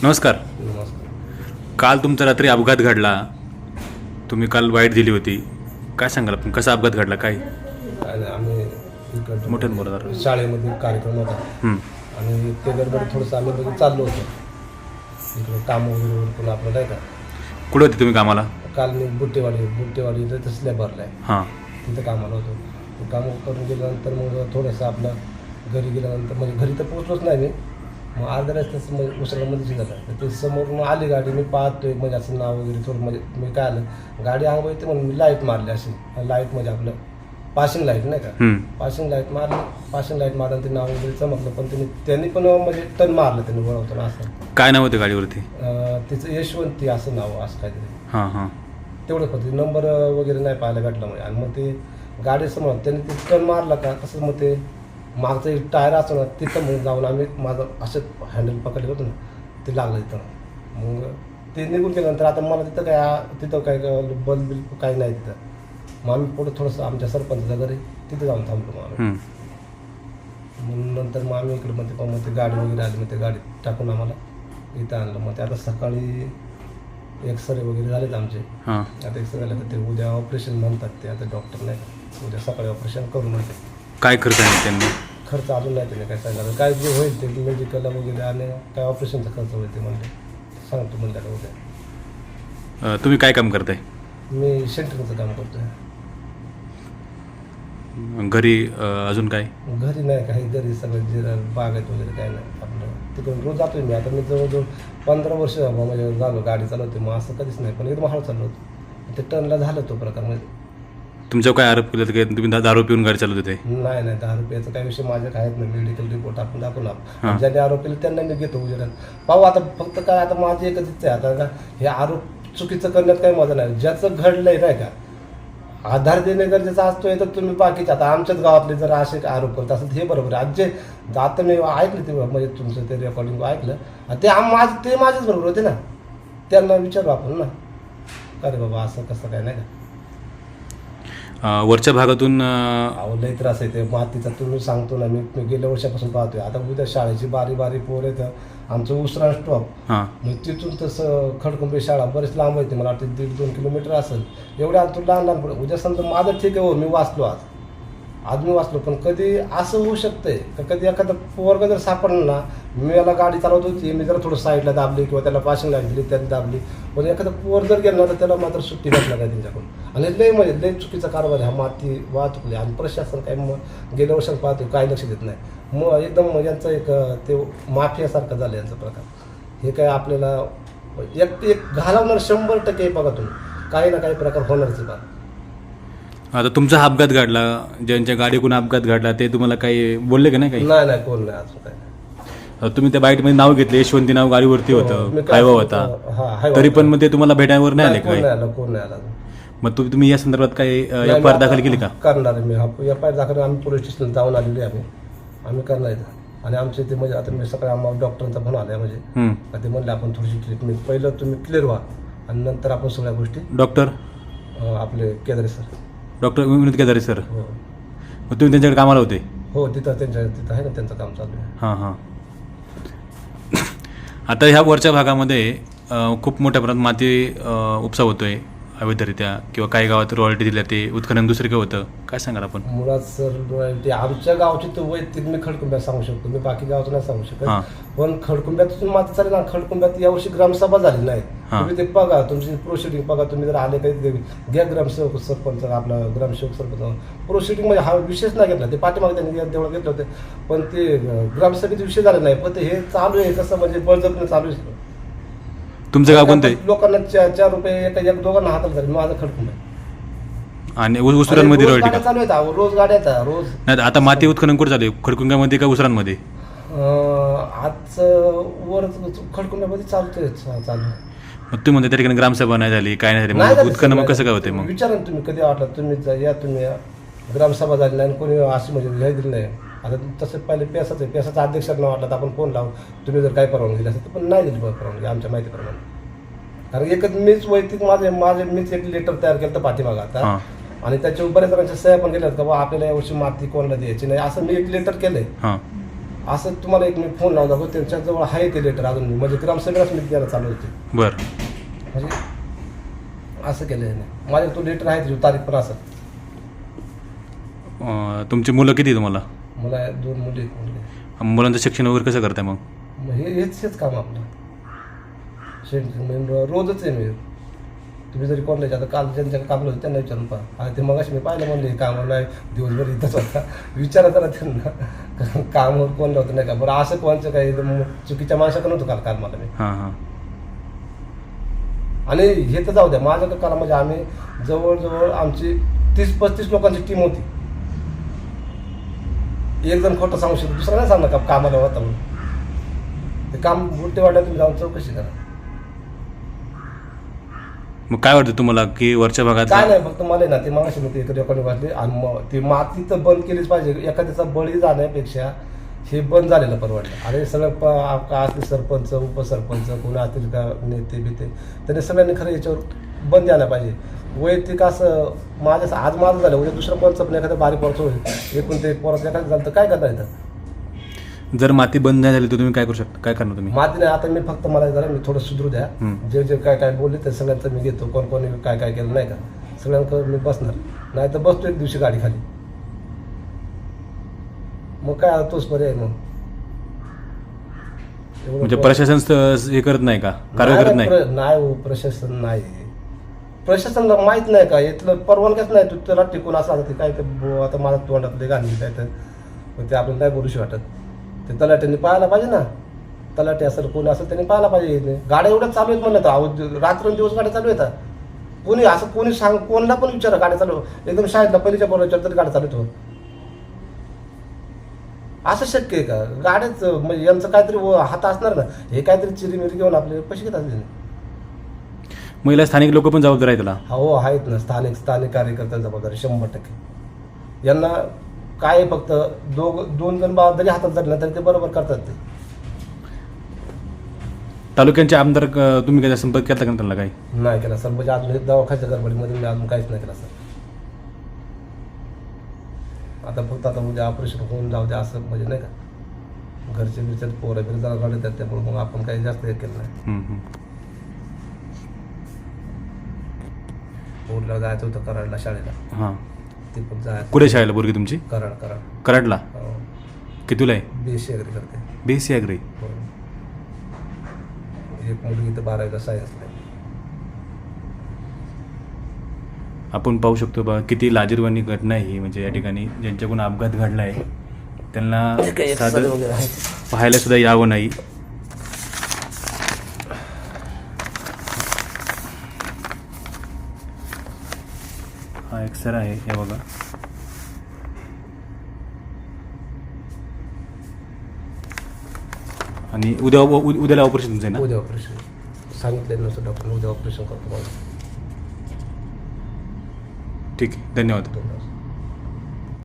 नमस्कार. नमस्कार. काल तुमचा रात्री अपघात घडला. तुम्ही काल वाईट दिली होती. काय सांगाल आपण, कसा अपघात घडला? काय काय नाही, आम्ही इकडं मोठ्यानं बोला जरा. शाळेमध्ये कार्यक्रम होता आणि ते गडबड थोडंसं आम्ही बघून चाललो होतो इकडं काम वगैरे पण आपलं नाही का. कुठे होते तुम्ही कामाला? काल मी बुट्टेवाडी इथं स्लॅब भरला आहे, हां. तिथं कामाला होतो. ते काम करून गेल्यानंतर मग थोडंसं आपलं घरी गेल्यानंतर म्हणजे घरी तर पोचलोच नाही मी. मग अर्ध्या रस्त्याच म्हणजे उसळ्यामध्ये झालं तर ते समोरून आली गाडी. मी पाहतोय म्हणजे असं नाव वगैरे थोडं म्हणजे मी काय आलं गाडी अंगावर येते म्हणून मी लाईट मारली. अशी लाईट म्हणजे आपलं पासिंग लाईट नाही का, पासिंग लाईट मारली. पासिंग लाईट मारलं ते नाव वगैरे चमकलं, पण त्यांनी पण म्हणजे टर्न मारलं त्यांनी वळवताना. असं काय नाव होतं गाडीवरती? तिचं यशवंती असं नाव असं काहीतरी. हां हां. तेवढं होतं, नंबर वगैरे नाही पाहायला भेटला म्हणजे. आणि मग ते गाडी समोर त्यांनी ते टर्न मारलं का कसं मग ते मागचं एक टायर असं ना तिथं मग जाऊन आम्ही माझं असं हँडल पकडलं होतं ना, ते लागलं तिथं. मग ते निघून गेल्यानंतर आता मला तिथं काय बल बिल काही नाही तिथं. मग आम्ही पुढं थोडंसं आमच्या सरपंचाच्या घरी तिथं जाऊन थांबलो. मग आम्ही मग नंतर मग आम्ही इकडे मग ते गाडी वगैरे आली, मग ते गाडी टाकून आम्हाला इथं आणलं. मग ते आता सकाळी एक्सरे वगैरे झालेत आमचे. आता एक्सरे झाले तर ते उद्या ऑपरेशन म्हणतात. ते आता डॉक्टर नाही, उद्या सकाळी ऑपरेशन करू म्हणते. काय खर्च आहे त्यांनी? खर्च अजून नाही त्याने काय सांगितलं. काय जे होईल ते मेडिकल वगैरे आणि काय ऑपरेशनचा खर्च होईल ते म्हणले सांगतो म्हणलं का उद्या. तुम्ही काय काम करताय? मी सेंटरचं काम करतोय. घरी अजून काय? घरी नाही काही, घरी सगळं जे बागेत वगैरे काय नाही आपलं. तिकडून रोज जातोय मी. आता मी जवळजवळ 15 वर्ष म्हणजे झालो गाडी चालवते. मग असं कधीच नाही, पण एकदम हळू चाललो होतो. ते टर्नला झालं तो प्रकार. म्हणजे तुमच्यावर काय आरोप केला की तुम्ही दारू पिऊन गाडी चालवत होते? नाही 10 रुपयाचा काही विषय माझ्या काय नाही. मेडिकल रिपोर्ट आपण दाखवला. ज्यांनी आरोप केले त्यांना मी घेतो उजेडात. पाहू आता फक्त काय, आता माझी एकच इच्छा आहे आता का हे आरोप चुकीचं करण्यात काही मजा नाही. ज्याचं घडलंय नाही का आधार देणे गरजेचा असतोय. तर तुम्ही बाकीचे आता आमच्याच गावातले जर असे आरोप करत असत हे बरोबर आहे. आज जे आता मी ऐकलं ते म्हणजे तुमचं ते रेकॉर्डिंग ऐकलं ते माझेच बरोबर होते ना. त्यांना विचारू आपण ना का रे बाबा असं कसं काय नाही का. वरच्या भागातून लई त्रास आहे ते मातीचा. तुम्ही सांगतो ना मी गेल्या वर्षापासून पाहतोय. आता उद्या शाळेची बारी पोर येतं. आमचं उसरा स्टॉप मग तिथून तसं खडकुंबे शाळा बरेच लांब येते. मला वाटतं 1.5-2 किलोमीटर असेल. एवढ्या अंतर लहान पुढे. उद्या समजा माझं ठीक आहे, हो मी वाचलो आज मी वाचलो, पण कधी असं होऊ शकतंय का कधी एखादं पोरग जर सापडलं ना, मी याला गाडी चालवत होती, मी जरा थोडं साईडला दाबली किंवा त्याला पासिंग लाईट दिली त्याला दाबली, म्हणजे एखादं पोर जर गेलं ना तर त्याला मात्र सुट्टी भेटणार नाही त्यांच्याकडून. आणि लय चुकीचा कारभार हा माती वाहतुकले. आणि प्रशासन काय मग गेल्या वर्षात पाहतो काही लक्ष देत नाही. मग एकदम यांचं एक ते माफियासारखं झालं यांचा प्रकार. हे काय आपल्याला एक घालवणार 100% बघा तुम्ही, काही ना काही प्रकार होणारच बा. आता तुमचा अपघात घडला, ज्यांच्या गाडीकडून अपघात घडला ते तुम्हाला काही बोलले का नाही? काही नाही कोण नाही अजून काय. तुम्ही त्या बाईटमध्ये नाव घेतले, यशवंती नाव गाडीवरती होतं, हायवा होता, तरी पण मग ते तुम्हाला भेटायवर नाही आले? कोण नाही आला. मग तुम्ही या संदर्भात काही एफआयआर दाखल केली का? करणार आहे मी एफआयआर दाखल. आम्ही पोलीस स्टेशनला जाऊन आलेली आहे. आम्ही करणार आहे. आणि आमचे ते म्हणजे आता मी सकाळी आम्हाला डॉक्टरांचा फोन आला म्हणजे ते म्हणले आपण थोडीशी ट्रीटमेंट पहिलं तुम्ही क्लिअर व्हा आणि नंतर आपण सगळ्या गोष्टी. डॉक्टर आपले केदारे सर, डॉक्टर विनोद केदारे सर. हो. मग तुम्ही त्यांच्याकडे कामाला होते? हो तिथं आहे ना त्यांचं काम चालू आहे. हां. आता ह्या वरच्या भागामध्ये खूप मोठ्या प्रमाणात माती उपसा होतोय अवैधरित्या, किंवा काही गावात रॉयल्टी दिल्या, ते उत्खनन दुसरीकडे होतं. काय सांगाल आपण? मुळात सर रॉयल्टी आमच्या गावची तर वैयक्तिक मी खडकुंब्यात सांगू शकतो. मी बाकी गावाचं नाही सांगू शकत. पण खडकुंब्यातून माती चालेल ना. खडकुंब्यात यावर्षी ग्रामसभा झाली नाही. तुम्ही ते बघा, तुमची प्रोसिडिंग बघा. तुम्ही जर आले काही घ्या ग्रामसेवक सरपंच, आपला ग्रामसेवक सरपंच प्रोसिडिंग म्हणजे हा विषयच नाही घेतला. ते पाठीमागे त्यांनी तेवढं घेतलं होते, पण ते ग्रामसभेचे विषय झाले नाही. पण ते हे चालू आहे कसं म्हणजे बळजबरीने चालू आहे. तुमचं गाव कोणतं? लोकांना 4 रुपये एक दोघांना हाताला झाले. माझं खडकुंब आहे. आणि उसरांमध्ये रॉयल्टी का चालू आहेत? रोज गाड्या येतात रोज. नाही, आता माती उत्खनन कुठं चालू आहे? खडकुंब्यामध्ये का उसरांमध्ये? आज वर खडकुंब्यामध्ये चालू. मग तुम्ही म्हणता त्या ठिकाणी ग्रामसभा नाही झाली, काय नाही झाली, मग उत्खनन मग कसं काय होते? मग विचारा ना तुम्ही कधी वाटलं तुम्ही या ग्रामसभा झाली नाही आणि कोणी अशी म्हणजे हे दिलं नाही. आता तसं पहिले पेसाचा अध्यक्षांना वाटलं तर आपण फोन लावू, तुम्ही जर काही परवानगी दिली असेल तर, पण नाही दिली परवानगी आमच्या माहितीप्रमाणे. कारण एकच मीच वैयक्तिक मीच एक लेटर तयार केलं तर पाठीमागा आता, आणि त्याच्यावर बऱ्याच जणांच्या सह्या पण केल्यात का बा आपल्याला यावर्षी माती कोणाला द्यायची नाही, असं मी एक लेटर केलंय. असं तुम्हाला एक मी फोन लावून दाखवतो, त्यांच्याजवळ आहे ते लेटर अजून म्हणजे ग्रामसभेलाच मी द्यायला चालू होते. बरं. म्हणजे असं केलं नाही माझ्या तो लेटर आहे त्याची तारीख पण असं. तुमची मुलं किती तुम्हाला? मला 2 मुली 1 मुलगी. मुलांचं शिक्षण वगैरे कसं करताय मग? मग हेच काम आपलं रोजच आहे. मी तुम्ही जरी कोणल्याचे आता काल ज्यांच्या कामलं होतं त्यांना विचारून पहा. आणि ते मगाशी मी पाहिलं म्हणले कामाला नाही दिवसभर इथंच होता. विचारा जरा त्यांना कामावर कोणलं होतं नाही का. बरं असं कोणचं काही चुकीच्या माणसाकडं नव्हतं काल मला मी. हां हां. आणि हे तर जाऊ द्या माझ्या काला म्हणजे आम्ही जवळजवळ आमची 30-35 लोकांची टीम होती. एक जण खोटं सांगू शकतो, दुसरा नाही सांगणार का कामाला होता म्हणून. ते काम उलटे वाटलं तुम्ही जाऊन चौकशी करा. मग काय वाटतं तुम्हाला की वरच्या भागात काय नाही फक्त मला ना ते मागाशी मी ते रेकॉर्डिंग वाटले आणि मग ती माती तर बंद केलीच पाहिजे. एखाद्याचा बळी जाण्यापेक्षा हे बंद झालेलं परवडलं. आणि सगळं असतील सरपंच उपसरपंच कोणी असतील का नेते बिते त्यांनी सगळ्यांनी खरं याच्यावर बंदी आला पाहिजे. वैयक्तिक असं आज माझं झालं उद्या दुसरं पोरचं पण एखादं बारीक पोरचं होईल एकूण ते पोराचं एखादं झालं तर काय करता येतं. जर माती बंद नाही झाली तर तुम्ही काय करू शकता? काय करणार तुम्ही? माती नाही आता मी फक्त मला जरा मी थोडं सुधरू द्या. जे जे काय बोलले ते सगळ्यांचं मी घेतो. कोण काय केलं नाही का सगळ्यांकडे मी बसणार. नाही तर बसतो एक दिवशी गाडी खाली. मग काय तोच पर्याय मग. म्हणजे प्रशासन हे करत नाही का? कारवाई करत नाही? नाही प्रशासन नाही. प्रशासनाला माहित नाही का इथलं परवानग्याच नाही. तू त्याला टिकून असं ते काय ते आता माझ्या तोंडातले घालली काय तर ते आपल्याला नाही बोलूशी वाटत. ते तलाट्यांनी पाहायला पाहिजे ना. तलाठी असेल कोणी असेल त्यांनी पाहायला पाहिजे. गाड्या एवढ्या चालू आहेत म्हणलं तर रात्रंदिवस गाड्या चालू येतात. कोणी असं कोणी कोणाला पण विचारा गाड्या चालू एकदम शाळेतला पहिलीच्या बोलायच्या तरी गाड्या चालू येतो. असं शक्य आहे का? गाड्याच म्हणजे यांचं काहीतरी हात असणार ना. हे काहीतरी चिरीमिरी घेऊन आपले पैसे घेतात. महिला स्थानिक लोक पण जबाबदार आहेत त्याला? हो आहेत ना. स्थानिक कार्यकर्ता जबाबदारी 100%. यांना काय फक्त 2 जण जरी हातात धरले तरी ते बरोबर करतात. ते तालुक्यांचे आमदार तुम्ही काय संपर्क केला का त्यांना? काही नाही केला सर. म्हणजे अजून दवाखान्याच्या गडबडीमध्ये मी अजून काहीच नाही केला सर. आता फक्त आता उद्या ऑपरेशन होऊन जाऊ द्या असं म्हणजे नाही का. घरचे पोरं बिरं जरा रडत आहेत त्यामुळे मग आपण काही जास्त हे केलं नाही. पोरला जायचं होतं कराडला शाळेला. हां ते पण जायचं. कुठे शाळेला पोरगी तुमची? कराडला. कितीला आहे? BSc ॲग्री करते. BSc agri. एक मुलगी तर 12वीला सायन्सला. आपण पाहू शकतो बा किती लाजिरवाणी घटना आहे ही. म्हणजे या ठिकाणी ज्यांच्याकडून अपघात घडला आहे त्यांना साधं पाहायला सुद्धा यावं नाही. हा एक्सर आहे हे बघा. आणि उद्याला ऑपरेशन तुमचं आहे ना? उद्या ऑपरेशन सांगितलं नसतं डॉक्टरने. उद्या ऑपरेशन करतो मला. ठीक आहे. धन्यवाद.